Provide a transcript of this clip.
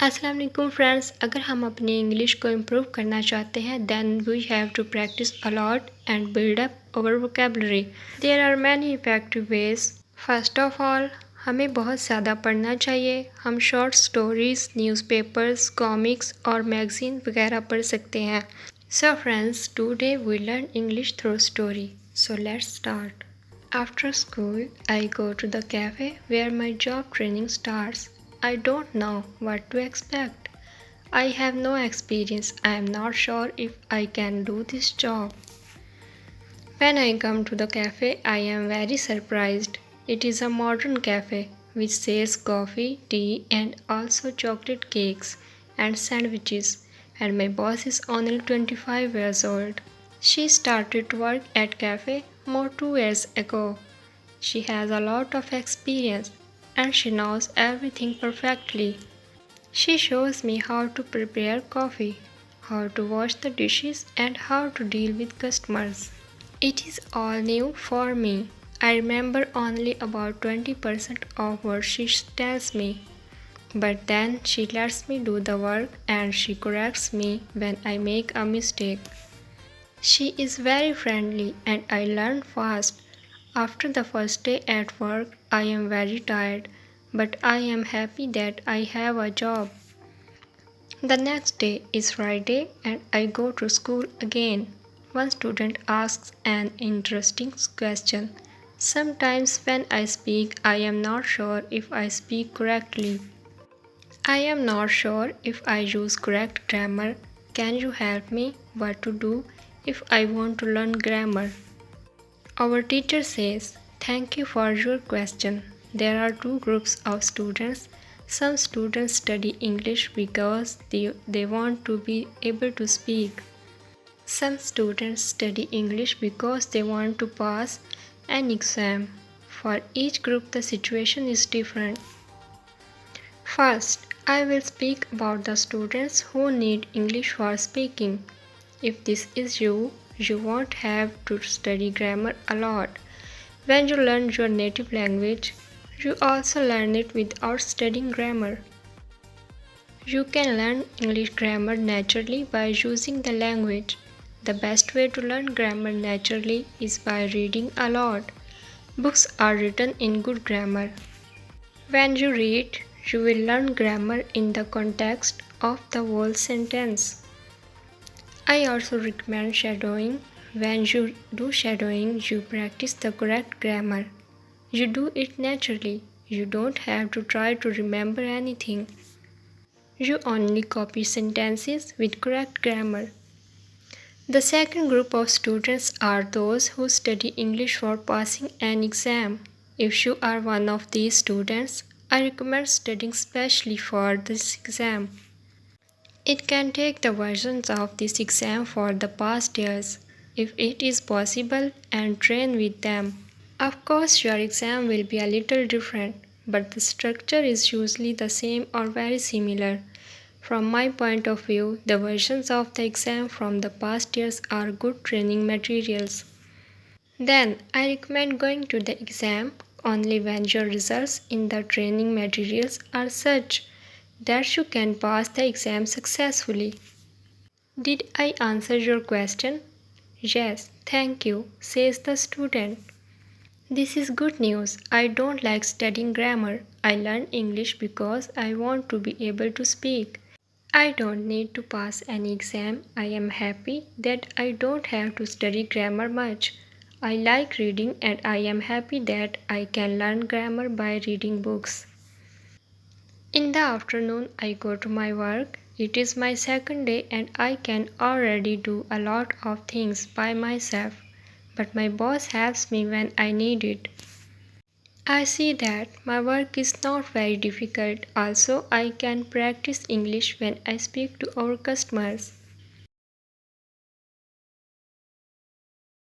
अस्सलाम वालेकुम फ्रेंड्स, अगर हम अपनी इंग्लिश को इम्प्रूव करना चाहते हैं then we have to practice a lot and build up our vocabulary. There are many effective ways. First of all, हमें बहुत ज़्यादा पढ़ना चाहिए। हम शॉर्ट स्टोरीज, न्यूज़पेपर्स, कॉमिक्स और मैगज़ीन वगैरह पढ़ सकते हैं। So friends, today we learn English through story. So let's start. After school, I go to the cafe where my job training starts. I don't know what to expect. I have no experience. I am not sure if I can do this job. When I come to the cafe, I am very surprised. It is a modern cafe which sells coffee, tea, and also chocolate cakes and sandwiches. And my boss is only 25 years old. She started to work at cafe more 2 years ago. She has a lot of experience and she knows everything perfectly. She shows me how to prepare coffee, how to wash the dishes, and how to deal with customers. It is all new for me. I remember only about 20% of what she tells me. But then she lets me do the work and she corrects me when I make a mistake. She is very friendly and I learn fast. After the first day at work, I am very tired, but I am happy that I have a job. The next day is Friday and I go to school again. One student asks an interesting question. Sometimes when I speak, I am not sure if I speak correctly. I am not sure if I use correct grammar. Can you help me what to do if I want to learn grammar? Our teacher says, "Thank you for your question." There are two groups of students. Some students study English because they want to be able to speak. Some students study English because they want to pass an exam. For each group, the situation is different. First, I will speak about the students who need English for speaking. If this is you, you won't have to study grammar a lot. When you learn your native language, you also learn it without studying grammar. You can learn English grammar naturally by using the language. The best way to learn grammar naturally is by reading a lot. Books are written in good grammar. When you read, you will learn grammar in the context of the whole sentence. I also recommend shadowing. When you do shadowing, you practice the correct grammar. You do it naturally. You don't have to try to remember anything. You only copy sentences with correct grammar. The second group of students are those who study English for passing an exam. If you are one of these students, I recommend studying specially for this exam. It can take the versions of this exam for the past years, if it is possible, and train with them. Of course, your exam will be a little different, but the structure is usually the same or very similar. From my point of view, the versions of the exam from the past years are good training materials. Then, I recommend going to the exam only when your results in the training materials are such that you can pass the exam successfully. Did I answer your question? Yes, thank you, says the student. This is good news. I don't like studying grammar. I learn English because I want to be able to speak. I don't need to pass any exam. I am happy that I don't have to study grammar much. I like reading and I am happy that I can learn grammar by reading books. In the afternoon, I go to my work. It is my second day and I can already do a lot of things by myself, but my boss helps me when I need it. I see that my work is not very difficult. Also, I can practice English when I speak to our customers.